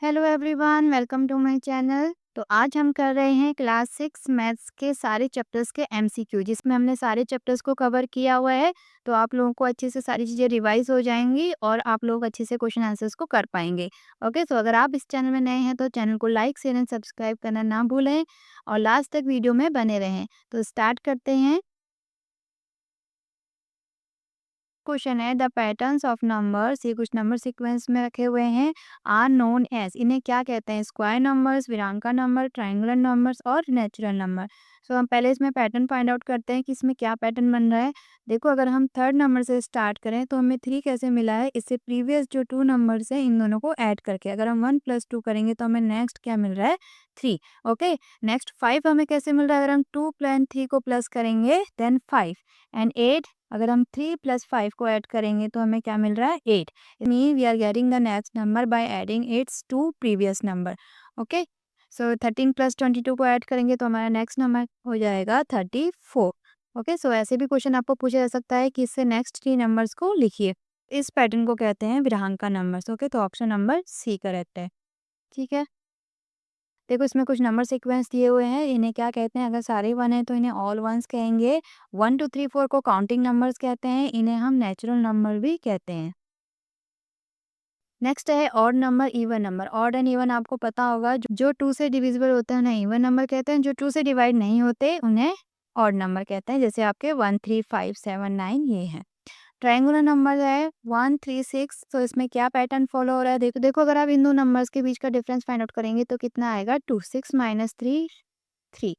Hello everyone, welcome to my channel. तो आज हम कर रहे हैं क्लास 6 मैथ्स के सारे चैप्टर्स के एमसीक्यू, जिसमें हमने सारे चैप्टर्स को कवर किया हुआ है। तो आप लोगों को अच्छे से सारी चीज़ें रिवाइज हो जाएंगी और आप लोग अच्छे से क्वेश्चन आंसर्स को कर पाएंगे। ओके, तो अगर आप इस चैनल में नए हैं तो चैनल को लाइक शेयर एंड सब्सक्राइब करना ना भूलें और लास्ट तक वीडियो में बने रहें। तो स्टार्ट करते हैं। क्वेश्चन है, द पैटर्न्स ऑफ नंबर्स, ये कुछ नंबर सीक्वेंस में रखे हुए हैं, आर नोन एज, इन्हें क्या कहते हैं? स्क्वायर नंबर्स, विरांका नंबर, ट्रायंगुलर नंबर्स और नेचुरल नंबर। सो हम पहले इसमें पैटर्न फाइंड आउट करते हैं कि इसमें क्या पैटर्न बन रहा है। देखो, अगर हम थर्ड नंबर से स्टार्ट करें तो हमें 3 कैसे मिला है? इससे प्रीवियस जो 2 नंबर्स हैं इन दोनों को ऐड करके अगर हम 1 + 2 करेंगे तो हमें नेक्स्ट क्या मिल रहा है? 3। ओके, नेक्स्ट 5 हमें कैसे मिल रहा है? अगर हम 2 प्लस 3 को प्लस करेंगे देन 5 एंड 8, अगर हम 3 + 5 को ऐड करेंगे तो हमें क्या मिल रहा है? 8। Mean we are getting the next number by adding its to previous number. Okay, so 13 + 22 को ऐड करेंगे तो हमारा नेक्स्ट नंबर हो जाएगा 34। ओके, सो ऐसे भी क्वेश्चन आपको पूछा जा सकता है कि इससे नेक्स्ट 3 नंबर्स को लिखिए। इस पैटर्न को कहते हैं विरांका नंबर्स। ओके, तो ऑप्शन नंबर सी करेक्ट है। ठीक है, देखो इसमें कुछ नंबर सीक्वेंस दिए हुए हैं, इन्हें क्या कहते हैं? अगर सारे 1 है तो इन्हें ऑल वंस कहेंगे। 1 2 3 4 को काउंटिंग नंबर्स कहते हैं, इन्हें हम नेचुरल नंबर भी कहते हैं। नेक्स्ट है odd number, even number. Odd and even आपको पता होगा, जो 2 से डिविजिबल होते हैं उन्हें इवन नंबर कहते हैं, जो 2 से डिवाइड नहीं होते उन्हें ऑड नंबर कहते हैं, जैसे आपके 1 3 5 7 9 ये हैं। ट्रायंगुलर नंबर है 1 3 6, तो इसमें क्या पैटर्न फॉलो हो रहा है? देखो देखो, अगर आप इन दो नंबर्स के बीच का डिफरेंस फाइंड आउट करेंगे तो कितना आएगा? 2 6 - 3 3।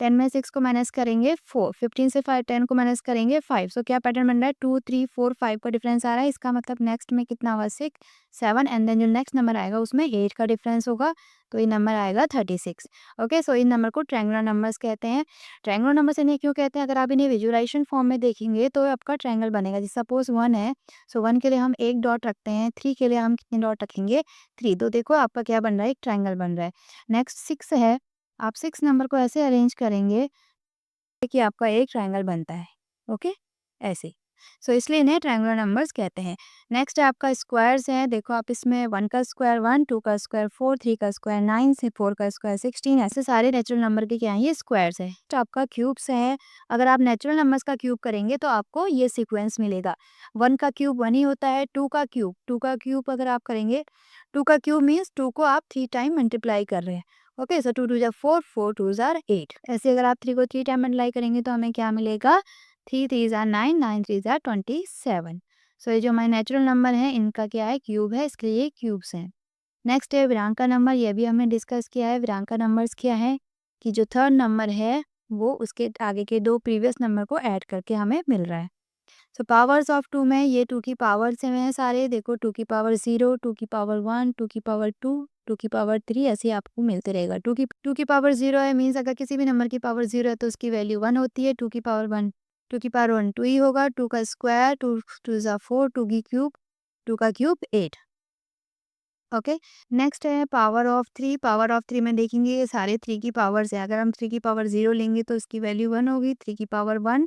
10 में 6 को माइनस करेंगे 4, 15 से 10 को माइनस करेंगे 5। सो क्या पैटर्न बन रहा है? 2 3 4 5 का डिफरेंस आ रहा है। इसका मतलब नेक्स्ट में कितना हुआ? 6 7 एंड देन जो नेक्स्ट नंबर आएगा उसमें 8 का डिफरेंस होगा, तो ये नंबर आएगा 36। ओके, सो इन नंबर को ट्रायंगुलर नंबर्स कहते हैं। ट्रायंगुलर नंबर्स इन्हें क्यों कहते हैं? अगर आप इन्हें विजुअलाइजेशन फॉर्म में देखेंगे तो आपका ट्रायंगल बनेगा। जैसे सपोज 1 है, सो 1 के लिए हम एक डॉट रखते हैं, 3 के लिए हम कितने डॉट रखेंगे? 3। तो देखो आपका क्या बन रहा है? एक ट्रायंगल बन रहा है। नेक्स्ट 6 है, आप 6 नंबर को ऐसे अरेंज करेंगे कि आपका एक ट्रायंगल बनता है। ओके, ऐसे। सो इसलिए इन्हें ट्रायंगुलर नंबर्स कहते हैं। नेक्स्ट है आपका स्क्वायर्स है। देखो आप इसमें 1 का स्क्वायर 1, 2 का स्क्वायर 4, 3 का स्क्वायर 9 से 4 का स्क्वायर 16, ऐसे सारे नेचुरल नंबर के क्या हैं? ये स्क्वायर्स है। तो आपका क्यूब्स है। अगर आप नेचुरल नंबर्स का क्यूब करेंगे तो आपको ये सीक्वेंस मिलेगा। 1 का क्यूब 1 ही होता है। 2 का क्यूब अगर आप करेंगे, 2 का क्यूब मीन्स 2 को आप 3 टाइम मल्टीप्लाई कर रहे हैं। ओके, सो 2 2 जा 4, 4 2 जा 8। ऐसे अगर आप 3 को 3 टाइम मल्टीप्लाई करेंगे तो हमें क्या मिलेगा? 3 3 जा 9, 9 3 जा 27। सो ये जो हमारे नेचुरल नंबर हैं इनका क्या है? क्यूब है, इसके लिए क्यूब्स हैं। नेक्स्ट है विरांका नंबर, ये भी हमने डिस्कस किया है। विरांका नंबर्स क्या है कि जो थर्ड नंबर है वो उसके आगे के 2 प्रीवियस नंबर को ऐड करके हमें मिल रहा है। सो पावर्स ऑफ 2 में ये 2 की पावर से हैं सारे। देखो 2 की पावर 0, 2 की पावर 1, 2 की पावर 2, 2 की पावर 3, ऐसे आपको मिलते रहेगा। 2 की पावर 0 है, मीन्स अगर किसी भी नंबर की पावर 0 है तो उसकी वैल्यू 1 होती है। 2 की पावर 1, 2 की पावर 1 2 ही होगा। 2 का स्क्वायर 2 2 जा 4, 2 की क्यूब, 2 का क्यूब 8। ओके, नेक्स्ट है पावर ऑफ 3। पावर ऑफ 3 में देखेंगे ये सारे 3 की पावर्स है। अगर हम 3 की पावर 0 लेंगे तो इसकी वैल्यू 1 होगी। 3 की पावर 1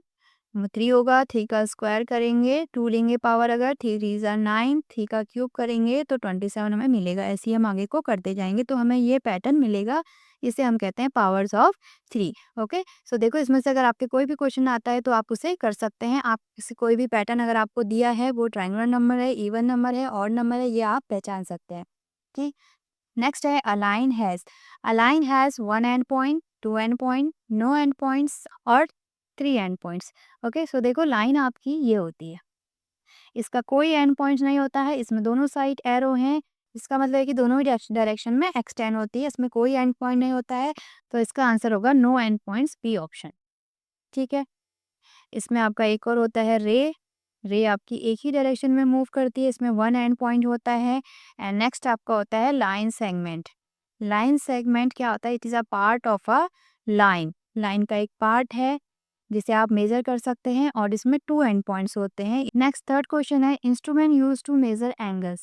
3 होगा। 3 का स्क्वायर करेंगे, 2 लेंगे पावर, अगर 3 3 ज़ा 9, 3 का क्यूब करेंगे तो 27 हमें मिलेगा। ऐसे ही हम आगे को करते जाएंगे तो हमें ये पैटर्न मिलेगा। इसे हम कहते हैं पावर्स ऑफ 3। ओके, सो देखो इसमें से अगर आपके कोई भी क्वेश्चन आता है तो आप उसे कर सकते हैं। आप किसी कोई भी पैटर्न अगर आपको दिया है, वो ट्रायंगुलर नंबर है, इवन नंबर है, ऑड नंबर है, ये आप पहचान सकते हैं। ठीक, नेक्स्ट है a line has. A line has 1 end point, 2 end point, no end points और 3 एंड पॉइंट्स। ओके, सो देखो लाइन आपकी ये होती है, इसका कोई एंड पॉइंट नहीं होता है, इसमें दोनों साइड एरो हैं। इसका मतलब है कि दोनों ही डायरेक्शन में एक्सटेंड होती है, इसमें कोई एंड पॉइंट नहीं होता है। तो इसका आंसर होगा no end points, B option. ठीक है, इसमें आपका एक और होता है रे। रे आपकी एक ही डायरेक्शन में मूव करती है, इसमें 1 एंड पॉइंट होता है। एंड नेक्स्ट आपका होता है लाइन सेगमेंट। लाइन सेगमेंट क्या होता है? It is a part of a line. Line का एक पार्ट है जिसे आप मेजर कर सकते हैं और इसमें 2 एंड पॉइंट्स होते हैं। नेक्स्ट थर्ड क्वेश्चन है, instrument used to measure angles.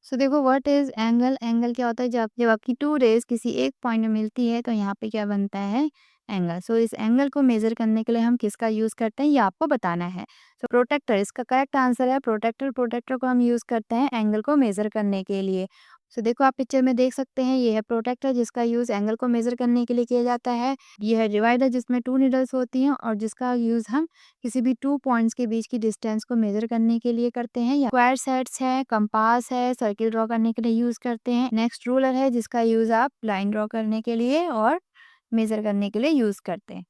So देखो व्हाट इज एंगल? एंगल क्या होता है? जब आपकी 2 रेज किसी एक पॉइंट में मिलती है तो यहाँ पे क्या बनता है? एंगल। सो इस एंगल को मेजर करने के लिए हम किसका यूज करते हैं, ये आपको बताना है। सो प्रोटेक्टर इसका करेक्ट आंसर है। प्रोटेक्टर को हम यूज करते हैं एंगल को मेजर करने के लिए। सो देखो आप पिक्चर में देख सकते हैं, ये है प्रोट्रैक्टर जिसका यूज़ एंगल को मेज़र करने के लिए किया जाता है। ये है डिवाइडर जिसमें 2 नीडल्स होती हैं और जिसका यूज़ हम किसी भी 2 पॉइंट्स के बीच की डिस्टेंस को मेज़र करने के लिए करते हैं। या स्क्वायर सेट्स है, कंपास है, सर्किल ड्रॉ करने के लिए यूज़ करते हैं। नेक्स्ट रूलर है जिसका यूज़ आप लाइन ड्रॉ करने के लिए और मेज़र करने के लिए यूज़ करते हैं।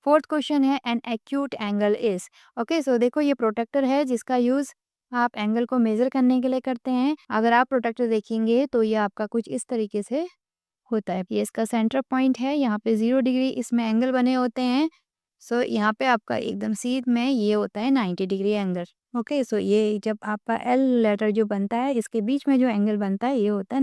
फोर्थ क्वेश्चन है an acute angle is. Okay, so देखो ये प्रोटेक्टर है जिसका यूज आप एंगल को मेजर करने के लिए करते हैं। अगर आप प्रोटेक्टर देखेंगे तो ये आपका कुछ इस तरीके से होता है। ये इसका सेंटर पॉइंट है, यहाँ पे 0 डिग्री इसमें एंगल बने होते हैं। सो यहाँ पे आपका एकदम सीध में ये होता है 90 डिग्री एंगल। ओके, सो ये जब आपका एल लेटर जो बनता है इसके बीच में जो एंगल बनता है ये होता है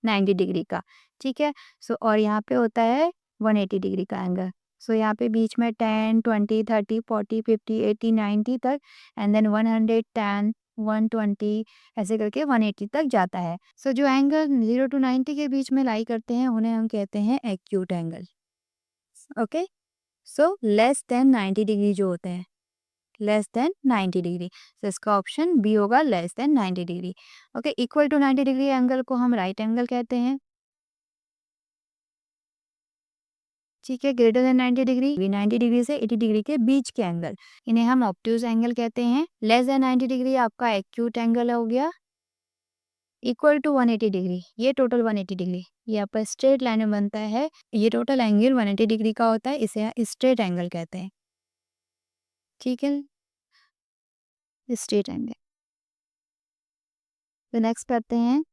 90 डिग्री का। ठीक है, सो और यहाँ पे होता है 180 डिग्री का एंगल। सो यहाँ पे बीच में 10, 20, 30, 40, 50, 80, 90 तक एंड देन 110, 120 ऐसे करके 180 तक जाता है। सो जो एंगल 0 to 90 के बीच में लाई करते हैं उन्हें हम कहते हैं acute angle. Okay, so less than 90 degree जो होते हैं, लेस देन 90 डिग्री, तो इसका ऑप्शन बी होगा less than 90 degree. Okay, equal to 90 degree angle को हम राइट एंगल कहते हैं। ठीक है, ग्रेटर देन 90 डिग्री, 90 डिग्री से 80 डिग्री के बीच के एंगल, इन्हें हम ऑब्ट्यूज एंगल कहते हैं। लेस देन 90 डिग्री आपका एक्यूट एंगल हो गया। इक्वल टू 180 डिग्री, ये टोटल 180 डिग्री, ये आपका स्ट्रेट लाइन में बनता है। ये टोटल एंगल 180 डिग्री का होता है, इसे स्ट्रेट एंगल कहते हैं। ठीक है, स्ट्रेट एंगल। तो नेक्स्ट करते हैं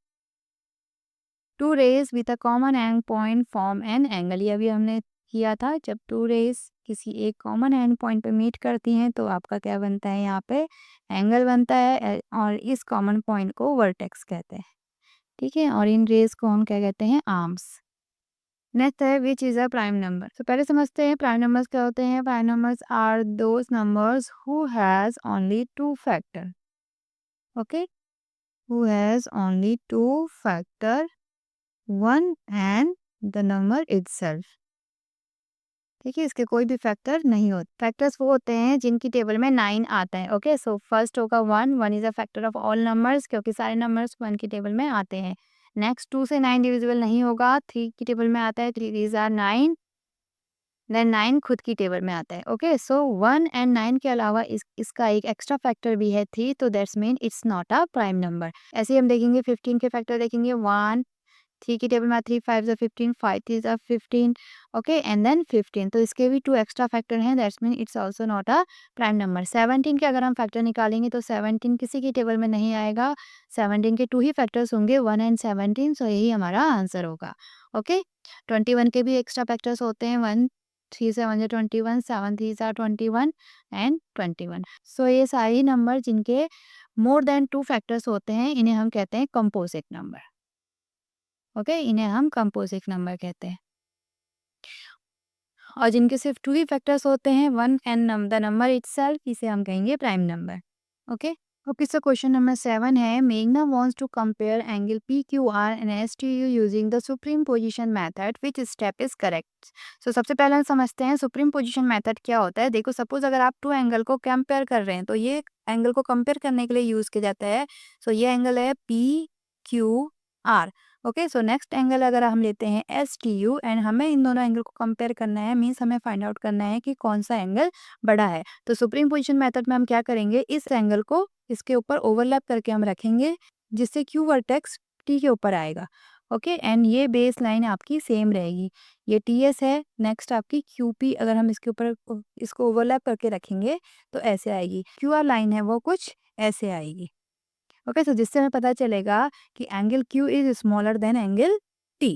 two rays with a common end point form an angle. ये अभी हमने किया था, जब टू रेज किसी एक कॉमन एंड पॉइंट पे मीट करती हैं तो आपका क्या बनता है, यहाँ पे एंगल बनता है और इस कॉमन पॉइंट को वर्टेक्स कहते हैं। ठीक है, और इन रेज को हम क्या कहते हैं, आर्म्स। नेक्स्ट है which is a prime number. तो पहले समझते हैं प्राइम नंबर्स क्या होते हैं। Prime numbers are those numbers who has only two factor. Okay, who has only two factor, one and the number itself. ठीक है, इसके कोई भी फैक्टर नहीं होते। फैक्टर्स वो होते हैं जिनकी टेबल में 9 आता है। ओके, सो फर्स्ट होगा 1, 1 is a factor of all numbers क्योंकि सारे नंबर्स 1 की टेबल में आते हैं। नेक्स्ट 2 से 9 डिविजिबल नहीं होगा, 3 की टेबल में आता है, 3 थ्रीज आर 9, देन 9 खुद की टेबल में आता है। ओके, सो 1 एंड 9 के अलावा इसका एक एक्स्ट्रा फैक्टर भी है 3, तो that's mean it's not a prime number. ऐसे ही हम देखेंगे 15 के फैक्टर देखेंगे 1, 3 की टेबल में 3 5 ज़ा 15, 5 3 ज़ा 15। ओके, एंड देन 15, तो इसके भी 2 एक्स्ट्रा फैक्टर हैं, that's mean it's also not a prime number. 17 के अगर हम फैक्टर निकालेंगे तो 17 किसी की टेबल में नहीं आएगा। 17 के 2 ही फैक्टर्स होंगे, 1 एंड 17, सो यही हमारा आंसर होगा। ओके, 21 के भी एक्स्ट्रा फैक्टर्स होते हैं, 1 3 7 ज़ा 21, 7 3 ज़ा 21 एंड 21। सो ये सारी नंबर जिनके मोर देन 2 फैक्टर्स होते हैं इन्हें हम कहते हैं कंपोजिट नंबर। ओके, इन्हें हम कंपोजिट नंबर कहते हैं। और जिनके सिर्फ 2 ही फैक्टर्स होते हैं, 1 एंड द नंबर इटसेल्फ, इसे हम कहेंगे prime number. Okay, okay, so question number 7 है मेघना wants to compare angle PQR and STU using the supreme position method, which step is correct. So सबसे पहले हम समझते हैं सुप्रीम पोजीशन मेथड क्या होता है। देखो, सपोज अगर आप 2 एंगल को कंपेयर कर रहे हैं तो ये एंगल को कंपेयर करने के लिए यूज किया जाता है। सो ये एंगल है PQR। Okay, so next angle अगर हम लेते हैं STU एंड हमें इन दोनों एंगल को कंपेयर करना है, मीन्स हमें फाइंड आउट करना है कि कौन सा एंगल बड़ा है। तो सुप्रीम पोजीशन मेथड में हम क्या करेंगे, इस एंगल को इसके ऊपर ओवरलैप करके हम रखेंगे जिससे Q वर्टेक्स T के ऊपर आएगा। ओके, एंड ये बेस लाइन आपकी सेम रहेगी, ये TS है। नेक्स्ट आपकी QP अगर हम इसके ऊपर इसको ओवरलैप करके रखेंगे तो ऐसे आएगी। QR लाइन है वो कुछ ऐसे आएगी। ओके, सो जिससे हमें पता चलेगा कि angle Q is smaller than angle T।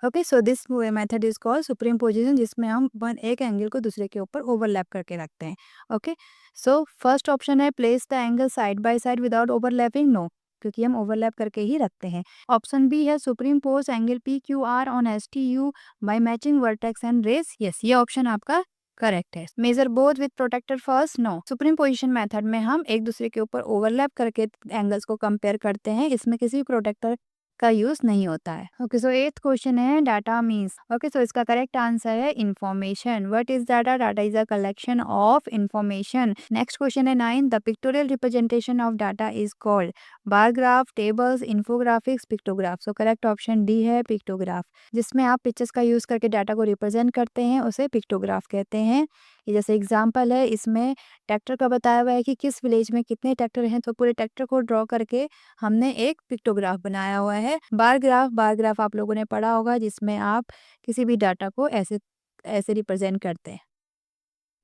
Okay, so this method is called supreme position, जिसमें हम एक एंगल को दूसरे के ऊपर ओवरलैप करके रखते हैं। ओके, सो फर्स्ट ऑप्शन है place the angle side by side without overlapping, no, क्योंकि हम ओवरलैप करके ही रखते हैं। ऑप्शन बी है superimpose angle PQR on STU by matching vertex and rays, yes, ये ऑप्शन आपका करेक्ट है। Measure both with protractor first, no, supreme position method में हम एक दूसरे के ऊपर ओवरलैप करके एंगल्स को कंपेयर करते हैं, इसमें किसी भी प्रोटेक्टर इसका यूज नहीं होता है। ओके, सो 8th क्वेश्चन है डाटा मीन्स। ओके, सो इसका करेक्ट आंसर है information. What is data? Data is a collection of information. Next question है 9, the pictorial representation of data is called bar graph, tables, infographics, pictograph. So correct option D है pictograph. जिसमें आप pictures का use करके data को represent करते हैं उसे पिक्टोग्राफ कहते हैं। ये जैसे एग्जाम्पल है, इसमें ट्रैक्टर का बताया हुआ है कि किस विलेज में कितने ट्रैक्टर हैं, तो पूरे ट्रैक्टर को ड्रॉ करके हमने एक पिक्टोग्राफ बनाया हुआ है। बार ग्राफ आप लोगों ने पढ़ा होगा, जिसमें आप किसी भी डाटा को ऐसे ऐसे रिप्रेजेंट करते हैं,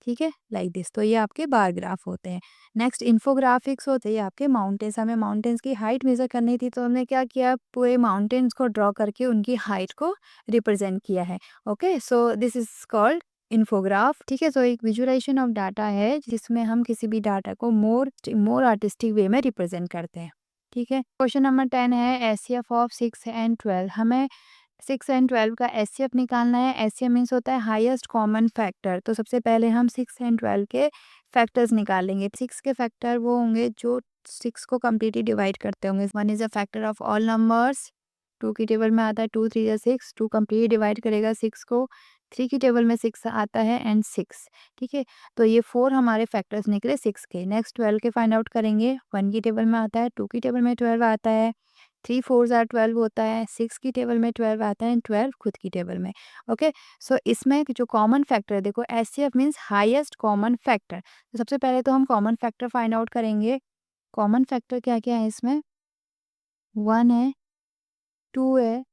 ठीक है, लाइक दिस। तो ये आपके बार ग्राफ होते हैं। नेक्स्ट इन्फोग्राफिक्स होते हैं आपके माउंटेन्स। हमें माउंटेन्स की हाइट मेजर करनी थी, तो हमने क्या किया, पूरे माउंटेन्स को ड्रॉ करके उनकी हाइट को रिप्रेजेंट किया है। Okay, so this is called infograph. ठीक है, सो एक विजुअलाइजेशन ऑफ डाटा है जिसमें हम किसी भी डाटा को मोर आर्टिस्टिक वे में रिप्रेजेंट करते हैं। ठीक है, क्वेश्चन नंबर 10 है एचसीएफ ऑफ 6 एंड 12। हमें 6 एंड 12 का एचसीएफ निकालना है। एचसीएफ मीन्स होता है हाईएस्ट कॉमन फैक्टर। तो सबसे पहले हम 6 एंड 12 के फैक्टर्स निकालेंगे। 6 के फैक्टर वो होंगे जो 6 को कम्प्लीटली डिवाइड करते होंगे। 1 is a factor of all numbers, 2 की टेबल में आता है 2 3 6, 2 कम्प्लीटली डिवाइड करेगा 6 को, 3 की टेबल में 6 आता है एंड 6। ठीक है, तो ये 4 हमारे फैक्टर्स निकले 6 के। नेक्स्ट 12 के फाइंड आउट करेंगे। 1 की टेबल में आता है, 2 की टेबल में 12 आता है, 3 4 आर 12 होता है, 6 की टेबल में 12 आता है एंड 12 खुद की टेबल में। ओके, सो इसमें जो कॉमन फैक्टर है, देखो HCF means highest common factor. तो सबसे पहले तो हम कॉमन फैक्टर फाइंड आउट करेंगे। कॉमन फैक्टर क्या क्या है इसमें? 1 है, 2 है,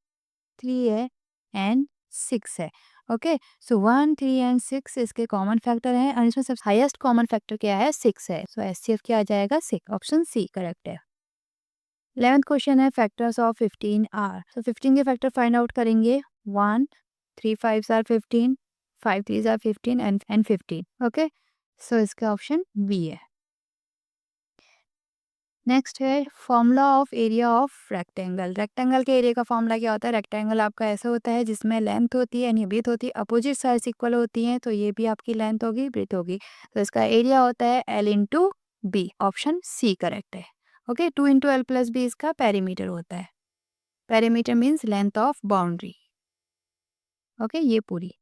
3 है एंड 6 है। ओके, सो 1 3 एंड 6 इसके कॉमन फैक्टर हैं और इसमें सबसे हाईएस्ट कॉमन फैक्टर क्या है? 6 है। सो एचसीएफ क्या आ जाएगा? 6। ऑप्शन सी करेक्ट है। 11th क्वेश्चन है फैक्टर्स ऑफ 15 आर। तो 15 के फैक्टर फाइंड आउट करेंगे। 1 3 5 आर 15, 5 3 आर 15 एंड 15। ओके, सो इसका ऑप्शन बी है। नेक्स्ट है formula of area of rectangle. Rectangle के एरिया का फॉर्मूला क्या होता है? रेक्टेंगल आपका ऐसा होता है जिसमें लेंथ होती है यानी ब्रीथ होती है, अपोजिट साइड्स इक्वल होती हैं, तो ये भी आपकी लेंथ होगी, ब्रीथ होगी। तो इसका एरिया होता है L into B. Option C correct है। Okay, 2 into L plus B इसका पेरीमीटर होता है। Perimeter means length of boundary. Okay, ये पूरी।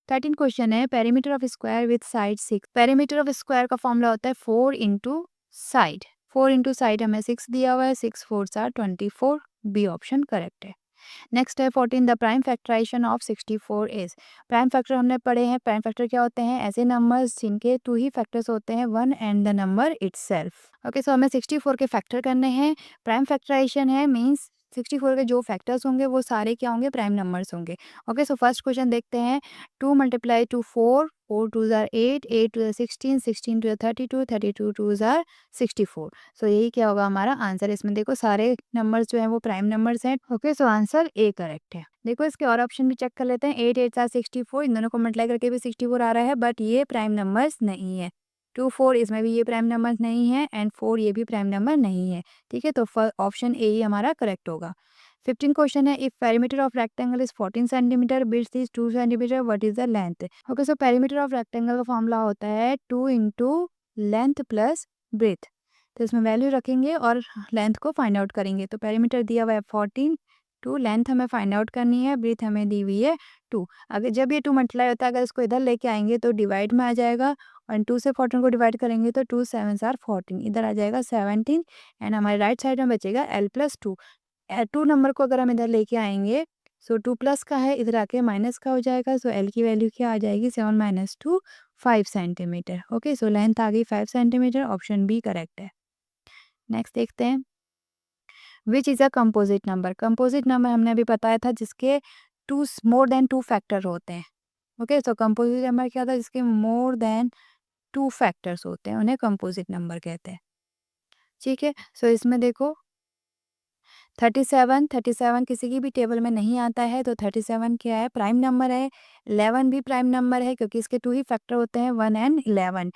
13 क्वेश्चन है perimeter of square with side 6। Perimeter of square का फॉर्मूला होता है 4 इंटू साइड। 4 इंटू साइड हमें 6 दिया हुआ है, 6 4 आर 24। बी ऑप्शन करेक्ट है। नेक्स्ट है 14, the prime factorisation of 64 is. Prime factor हमने पढ़े हैं। प्राइम फैक्टर क्या होते हैं? ऐसे नंबर्स जिनके 2 ही फैक्टर्स होते हैं, 1 and the number itself. Okay, so हमें 64 के फैक्टर करने हैं। प्राइम फैक्टराइजेशन है मीन्स 64 के जो फैक्टर्स होंगे वो सारे क्या होंगे? प्राइम नंबर्स होंगे। ओके, सो फर्स्ट क्वेश्चन देखते हैं। 2 मल्टीप्लाई टू 4, 4 2 आर 8, 8 2 16, 16 2 32, 32 2 आर 64। सो यही क्या होगा हमारा आंसर। इसमें देखो सारे नंबर्स जो हैं वो प्राइम नंबर्स हैं। Okay, so answer A correct है। देखो इसके और ऑप्शन भी चेक कर लेते हैं। 8 8 आर 64, इन दोनों को मल्टीप्लाई करके भी 64 आ रहा है, बट ये प्राइम नंबर्स नहीं है। 2 4 इसमें भी ये प्राइम नंबर्स नहीं है एंड 4 ये भी प्राइम नंबर नहीं है। ठीक है, तो ऑप्शन ए ही हमारा करेक्ट होगा। 15 क्वेश्चन है if perimeter of rectangle is 14 centimetre, width is 2 centimetre, what is the length. Okay, so perimeter of rectangle का फॉर्मूला होता है 2 इंटू लेंथ प्लस ब्रेथ। तो इसमें वैल्यू रखेंगे और लेंथ को फाइंड आउट करेंगे। तो पेरीमीटर दिया हुआ है 14, 2 लेंथ हमें फाइंड आउट करनी है, ब्रेथ हमें दी हुई है 2। अगर जब ये 2 मल्टीप्लाई होता है, अगर इसको इधर लेके आएंगे तो डिवाइड में आ जाएगा और 2 से 14 को डिवाइड करेंगे तो 2 7 आर 14, इधर आ जाएगा 17 एंड हमारे राइट साइड में बचेगा एल प्लस 2। 2 नंबर को अगर हम इधर लेके आएंगे, सो 2 प्लस का है, इधर आके माइनस का हो जाएगा। सो एल की वैल्यू क्या आ जाएगी? 7 minus 2 5 centimetre. Okay, so length आ गई 5 सेंटीमीटर। ऑप्शन बी करेक्ट है। नेक्स्ट देखते हैं which is a composite number. Composite number हमने अभी बताया था जिसके टू मोर देन 2 फैक्टर होते हैं। ओके, सो कंपोजिट नंबर क्या था? जिसके मोर देन 2 फैक्टर्स होते हैं, उन्हें कंपोजिट नंबर कहते हैं। ठीक है, सो इसमें देखो 37 किसी की भी टेबल में नहीं आता है, तो 37 क्या है? प्राइम नंबर है। 11 भी प्राइम नंबर है क्योंकि इसके 2 ही फैक्टर होते हैं, 1 एंड 11।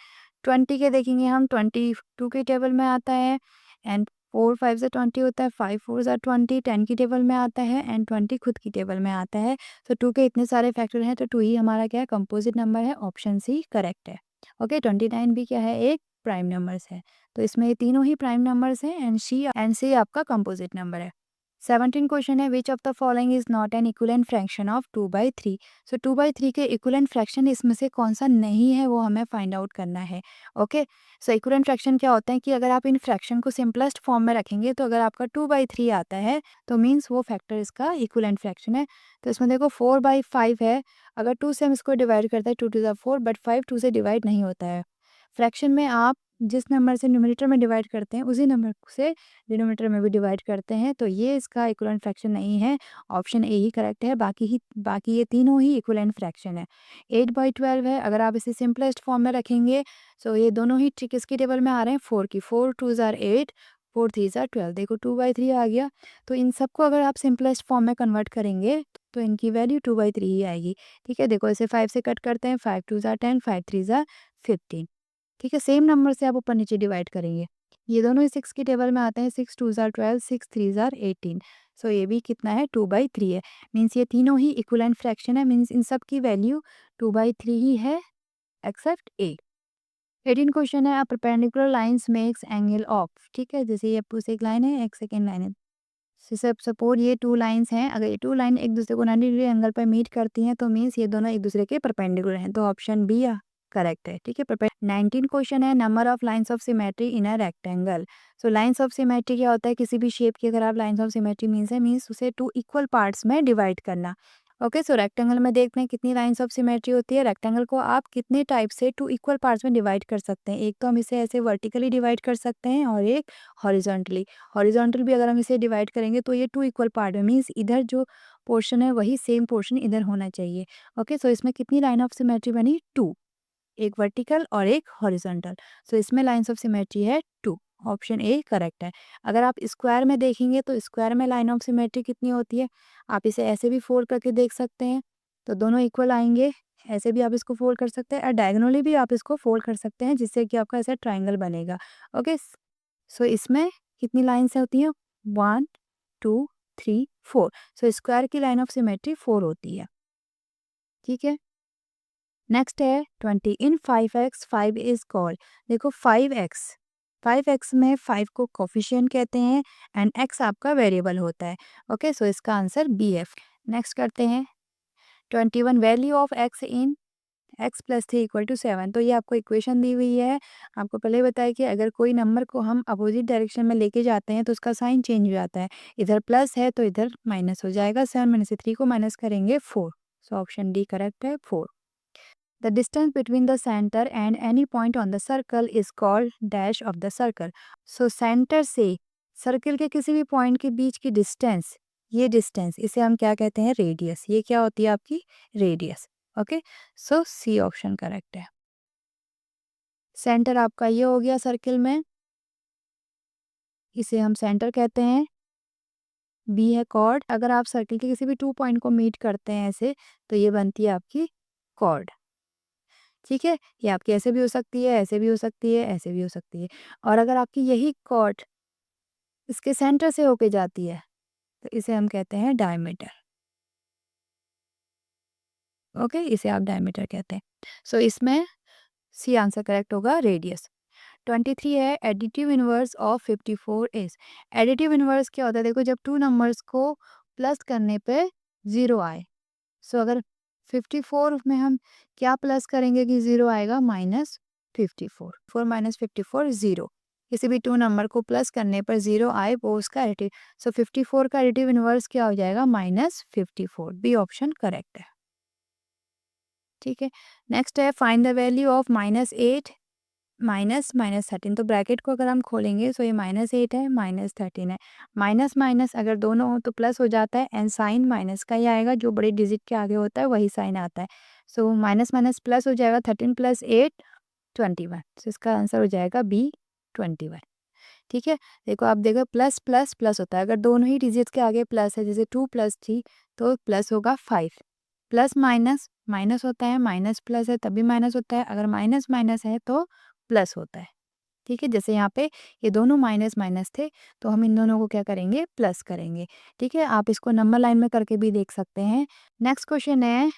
20 के देखेंगे हम, 22 की टेबल में आता है एंड 4 5 से 20 होता है, 5 4 ज़ा 20, 10 की टेबल में आता है एंड 20 खुद की टेबल में आता है। तो 2 के इतने सारे फैक्टर हैं, तो 2 ही हमारा क्या है? कंपोजिट नंबर है। ऑप्शन सी करेक्ट है। ओके, 29 भी क्या है? एक प्राइम नंबर्स है। तो इसमें ये तीनों ही प्राइम नंबर्स हैं एंड सी आपका कंपोजिट नंबर है। 17 क्वेश्चन है, which of the following is not an equivalent fraction of 2/3। सो 2/3 के इक्विवेलेंट फ्रैक्शन इसमें से कौन सा नहीं है वो हमें फाइंड आउट करना है। ओके, सो इक्विवेलेंट फ्रैक्शन क्या होता है कि अगर आप इन फ्रैक्शन को सिंपलेस्ट फॉर्म में रखेंगे तो अगर आपका 2/3 आता है तो मीन्स वो फैक्टर इसका इक्विवेलेंट फ्रैक्शन है। तो इसमें देखो 4/5 है, अगर 2 से हम इसको डिवाइड करते हैं 2 टू द 4, बट 5 2 से डिवाइड नहीं होता है। फ्रैक्शन में आप जिस नंबर से न्यूमरेटर में डिवाइड करते हैं उसी नंबर से डिनोमिनेटर में भी डिवाइड करते हैं, तो ये इसका इक्विवेलेंट फ्रैक्शन नहीं है। ऑप्शन ए ही करेक्ट है, बाकी ये तीनों ही इक्विवेलेंट फ्रैक्शन है। 8/12 है, अगर आप इसे सिंपलेस्ट फॉर्म में रखेंगे सो ये दोनों ही किसकी टेबल में आ रहे हैं, 4 की। 4 2 ज़ार 8, 4 3 ज़ार 12, देखो 2/3 आ गया। तो इन सबको अगर आप सिंपलेस्ट फॉर्म में कन्वर्ट करेंगे तो इनकी वैल्यू 2/3 ही आएगी। ठीक है, देखो इसे 5 से कट करते हैं, 5 2 ज़ार 10, 5 3 ज़ार 15। ठीक है, सेम नंबर से आप ऊपर नीचे डिवाइड करेंगे, ये दोनों ही 6 की टेबल में आते हैं। 6 2 ज़ार 12, 6 3 ज़ार 18। सो ये भी कितना है, 2/3 है। मीन्स ये तीनों ही इक्विवेलेंट फ्रैक्शन है, मीन्स इन सब की वैल्यू 2/3 ही है एक्सेप्ट ए। 18 क्वेश्चन है, perpendicular lines makes angle of. ठीक है, जैसे ये आपको एक लाइन है, एक सेकेंड लाइन है। सपोज ये 2 लाइन्स हैं, अगर ये 2 लाइन एक दूसरे को 90 डिग्री एंगल पर मीट करती हैं तो मीन्स ये दोनों एक दूसरे के परपेंडिकुलर हैं, तो ऑप्शन बी करेक्ट है। ठीक है, 19 क्वेश्चन है, number of lines of symmetry in a rectangle. So lines of symmetry क्या होता है, किसी भी शेप की अगर आप लाइंस ऑफ सिमेट्री मीन्स उसे 2 इक्वल पार्ट्स में डिवाइड करना। ओके, सो रेक्टेंगल में देखते हैं कितनी लाइंस ऑफ सिमेट्री होती है। रेक्टेंगल को आप कितने टाइप से 2 इक्वल पार्ट्स में डिवाइड कर सकते हैं, एक तो हम इसे ऐसे वर्टिकली डिवाइड कर सकते हैं और एक हॉरिजॉन्टली। हॉरिजॉन्टल भी अगर हम इसे डिवाइड करेंगे तो ये 2 इक्वल पार्ट में, मीन्स इधर जो पोर्शन है वही सेम पोर्शन इधर होना चाहिए। ओके, सो इसमें कितनी लाइन ऑफ सिमेट्री बनी, 2, एक वर्टिकल और एक हॉरिजॉन्टल। सो इसमें लाइंस ऑफ सिमेट्री है 2, ऑप्शन ए करेक्ट है। अगर आप स्क्वायर में देखेंगे तो स्क्वायर में लाइन ऑफ सिमेट्री कितनी होती है, आप इसे ऐसे भी फोल्ड करके देख सकते हैं तो दोनों इक्वल आएंगे। ऐसे भी आप इसको फोल्ड कर सकते हैं और डायगोनली भी आप इसको फोल्ड कर सकते हैं, जिससे कि आपका ऐसा ट्राइंगल बनेगा। ओके, सो इसमें कितनी लाइन्स होती हैं, 1 2 3 4। सो स्क्वायर की लाइन ऑफ सिमेट्री 4 होती है। ठीक है, नेक्स्ट है 20, इन 5x 5 इज कॉल्ड। देखो 5x में 5 को कोफिशिएंट कहते हैं एंड x आपका वेरिएबल होता है। ओके, सो इसका आंसर बी है। नेक्स्ट करते हैं 21, value of x in x plus 3 equal to 7। तो ये आपको इक्वेशन दी हुई है। आपको पहले ही बताया कि अगर कोई नंबर को हम अपोजिट डायरेक्शन में लेके जाते हैं तो उसका साइन चेंज हो जाता है, इधर प्लस है तो इधर माइनस हो जाएगा। 7 में से 3 को माइनस करेंगे 4, सो ऑप्शन डी करेक्ट है, 4। The distance between the centre and any point on the circle is called dash of the circle. So centre से सर्कल के किसी भी पॉइंट के बीच की डिस्टेंस, ये डिस्टेंस इसे हम क्या कहते हैं, रेडियस। ये क्या होती है आपकी, रेडियस। ओके, सो सी ऑप्शन करेक्ट है। सेंटर आपका ये हो गया सर्किल में, इसे हम सेंटर कहते हैं। बी है कॉर्ड, अगर आप सर्किल के किसी भी 2 पॉइंट को मीट करते हैं ऐसे तो ये बनती है आपकी कॉर्ड। ठीक है, ये आपकी ऐसे भी हो सकती है, ऐसे भी हो सकती है, ऐसे भी हो सकती है। और अगर आपकी यही कॉर्ड इसके सेंटर से होके जाती है तो इसे हम कहते हैं डायमीटर। ओके, इसे आप डायमीटर कहते हैं। सो इसमें सी आंसर करेक्ट होगा, रेडियस। 23 है, additive inverse of 54 is. Additive inverse क्या होता है, देखो जब 2 नंबर्स को प्लस करने पे 0 आए, सो अगर 54 में हम क्या प्लस करेंगे कि 0 आएगा, -54। 4 -54 0। किसी भी 2 नंबर को प्लस करने पर 0 आए वो उसका एडिटिव। सो 54 का एडिटिव इनवर्स क्या हो जाएगा, -54। बी ऑप्शन करेक्ट है। ठीक है, नेक्स्ट है, फाइंड द वैल्यू ऑफ -8 -13। तो ब्रैकेट को अगर हम खोलेंगे तो ये -8 है, -13 है। माइनस माइनस अगर दोनों हो तो प्लस हो जाता है एंड साइन माइनस का ही आएगा, जो बड़े डिजिट के आगे होता है वही साइन आता है। सो माइनस माइनस प्लस हो जाएगा, 13 + 8 21। सो इसका आंसर हो जाएगा बी, 21। ठीक है, देखो आप देखो प्लस प्लस प्लस होता है, अगर दोनों ही डिजिट के आगे प्लस है, जैसे 2 + 3 तो प्लस होगा 5। प्लस माइनस माइनस होता है, माइनस प्लस है तभी माइनस होता है, अगर माइनस माइनस है तो प्लस होता है। ठीक है, जैसे यहाँ पे ये दोनों माइनस माइनस थे तो हम इन दोनों को क्या करेंगे, प्लस करेंगे। ठीक है, आप इसको नंबर लाइन में करके भी देख सकते हैं। नेक्स्ट क्वेश्चन है,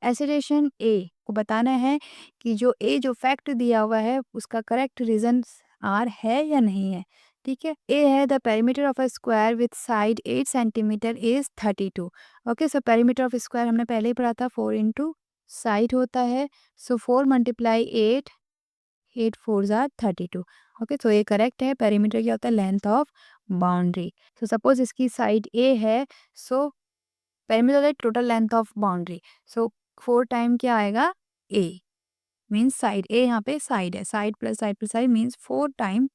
एसिडेशन ए को बताना है कि जो फैक्ट दिया हुआ है उसका करेक्ट रीजन आर है या नहीं है। ठीक है। ए है the perimeter of a square with side 8 centimetre is 32। Okay, so perimeter of square हमने पहले ही पढ़ा था, 4 इंटू साइड होता है। सो 4 मल्टीप्लाई 8, 8 4 ज़ार 32। ओके, सो ये करेक्ट है। पेरीमीटर क्या होता है? Length of boundary. So suppose इसकी साइड ए है, सो पेरीमीटर होता है total length of boundary. So 4 time क्या आएगा? ए मीन्स साइड। ए यहाँ पे साइड है, side plus side means 4 time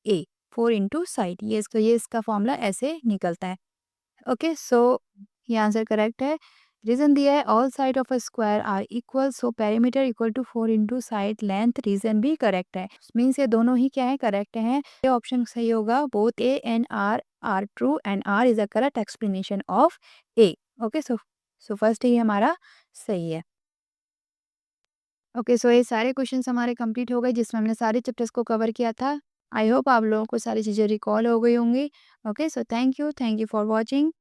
A, 4 into side. ये इसका फॉर्मूला ऐसे निकलता है। ओके, सो ये आंसर करेक्ट है। रीजन दिया है all side of a square are equal, so perimeter equal to 4 into side length. Reason भी करेक्ट है, मीन्स ये दोनों ही क्या है? करेक्ट हैं। ये ऑप्शन सही होगा। Both A and R true and R is a correct explanation of A. Okay, so first ही हमारा सही है। ओके, सो ये सारे क्वेश्चंस हमारे कंप्लीट हो गए जिसमें हमने सारे चैप्टर्स को कवर किया था। आई होप आप लोगों को सारी चीज़ें रिकॉल हो गई होंगी। Okay, so thank you for watching.